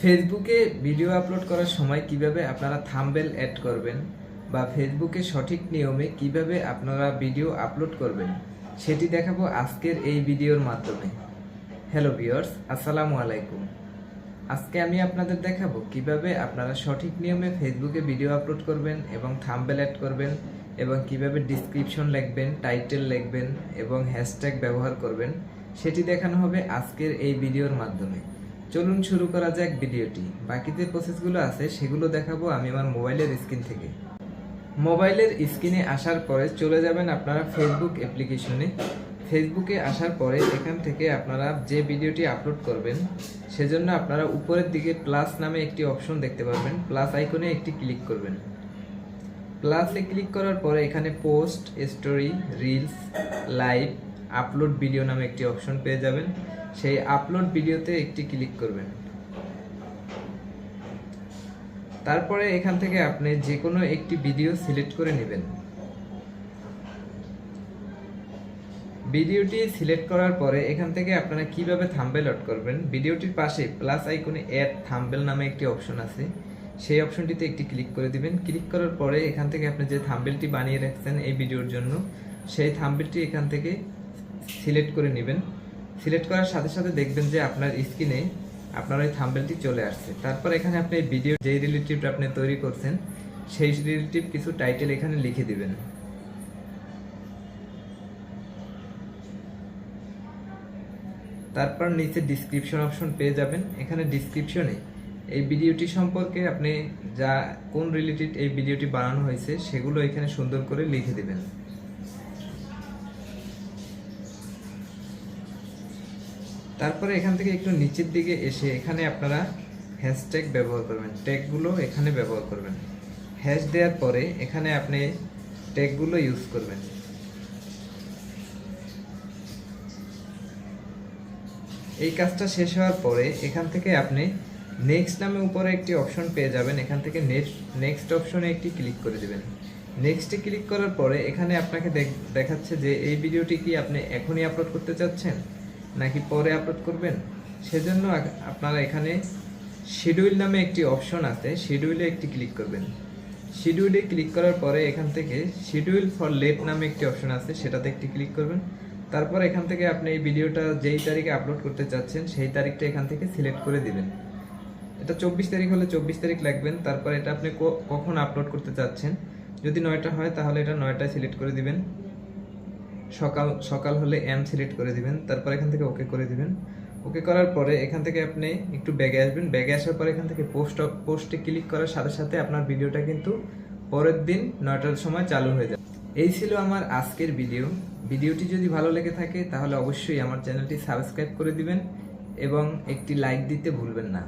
ফেসবুকে video upload করার সময় কিভাবে আপনারা থাম্বনেল অ্যাড করবেন বা ফেসবুকে সঠিক নিয়মে কিভাবে আপনারা ভিডিও আপলোড করবেন সেটি দেখাবো আজকের এই ভিডিওর মাধ্যমে। হ্যালো ভিউয়ার্স, আসসালামু আলাইকুম। আজকে আমি আপনাদের দেখাবো কিভাবে আপনারা সঠিক নিয়মে ফেসবুকে ভিডিও আপলোড করবেন এবং থাম্বনেল অ্যাড করবেন এবং কিভাবে ডেসক্রিপশন লিখবেন, টাইটেল লিখবেন এবং হ্যাশট্যাগ ব্যবহার করবেন সেটি দেখানো হবে আজকের এই ভিডিওর মাধ্যমে। চলুন শুরু করা যাক ভিডিওটি। বাকি যে প্রসেসগুলো আছে সেগুলো দেখাবো আমি আমার মোবাইলের স্ক্রিন থেকে। মোবাইলের স্ক্রিনে আসার পরে চলে যাবেন আপনারা ফেসবুক অ্যাপ্লিকেশনে। ফেসবুকে আসার পরে এখান থেকে আপনারা যে ভিডিওটি আপলোড করবেন সেজন্য আপনারা উপরের দিকে প্লাস নামে একটি অপশন দেখতে পাবেন। প্লাস আইকনে একটি ক্লিক করবেন। প্লাসে ক্লিক করার পরে এখানে post, story, reels, live, upload video নামে একটি অপশন পেয়ে যাবেন। সেই আপলোড ভিডিওতে একটি ক্লিক করবেন। তারপরে এখান থেকে আপনি যে কোনো একটি ভিডিও সিলেক্ট করে নেবেন। ভিডিওটি সিলেক্ট করার পরে এখান থেকে আপনারা কিভাবে থাম্বনেল অ্যাড করবেন, ভিডিওটির পাশে প্লাস আইকনে অ্যাড থাম্বনেল নামে একটি অপশন আছে, সেই অপশনটিতে একটি ক্লিক করে দিবেন। ক্লিক করার পরে এখান থেকে আপনি যে থাম্বনেলটি বানিয়ে রাখছেন এই ভিডিওর জন্য সেই থাম্বনেলটি এখান থেকে সিলেক্ট করে নেবেন। সিলেক্ট করার সাথে সাথে দেখবেন যে আপনার স্ক্রিনে আপনার ওই থাম্বনেলটি চলে আসছে। তারপর এখানে আপনি ভিডিও যেই রিলেটিভটা আপনি তৈরি করছেন সেই রিলেটিভ কিছু টাইটেল এখানে লিখে দিবেন। তারপর নিচে ডিসক্রিপশন অপশন পেয়ে যাবেন। এখানে ডিসক্রিপশনে এই ভিডিওটি সম্পর্কে আপনি যা কোন রিলেটেড এই ভিডিওটি বানানো হয়েছে সেগুলো এখানে সুন্দর করে লিখে দিবেন। তারপরে এখান থেকে একটু নিচের দিকে এসে এখানে আপনারা হ্যাশট্যাগ ব্যবহার করবেন, ট্যাগগুলো এখানে ব্যবহার করবেন। হ্যাশ দেওয়ার পরে এখানে আপনি ট্যাগগুলো ইউজ করবেন। এই কাজটা শেষ হওয়ার পরে এখান থেকে আপনি নেক্সট নামে উপরে একটি অপশন পেয়ে যাবেন। এখান থেকে নেক্সট অপশনে একটি ক্লিক করে দেবেন। নেক্সটে ক্লিক করার পরে এখানে আপনাকে দেখাচ্ছে যে এই ভিডিওটি কি আপনি এখনই আপলোড করতে চাচ্ছেন নাকি পরে আপলোড করবেন। সেজন্য আপনারা এখানে শিডিউল নামে একটি অপশন আছে, শিডিউলে একটি ক্লিক করবেন। শিডিউলে ক্লিক করার পরে এখান থেকে শিডিউল ফর লেট নামে একটি অপশন আছে, সেটাতে একটি ক্লিক করবেন। তারপর এখান থেকে আপনি এই ভিডিওটা যেই তারিখে আপলোড করতে চাচ্ছেন সেই তারিখটা এখান থেকে সিলেক্ট করে দিবেন। এটা 24 তারিখ হলে 24 তারিখ লিখবেন। তারপর এটা আপনি কখন আপলোড করতে চাচ্ছেন, যদি 9টা হয় তাহলে এটা 9টায় সিলেক্ট করে দিবেন। সকাল হলে এম সিলেক্ট করে দিবেন। তারপর এখান থেকে ওকে করে দিবেন। ওকে করার পরে এখান থেকে আপনি একটু ব্যাগে আসবেন। ব্যাগে আসার পরে এখান থেকে পোস্টে ক্লিক করার সাথে সাথে আপনার ভিডিওটা কিন্তু পরের দিন 9টার সময় চালু হয়ে যাবে। এই ছিল আমার আজকের ভিডিও। ভিডিওটি যদি ভালো লেগে থাকে তাহলে অবশ্যই আমার চ্যানেলটি সাবস্ক্রাইব করে দিবেন এবং একটি লাইক দিতে ভুলবেন না।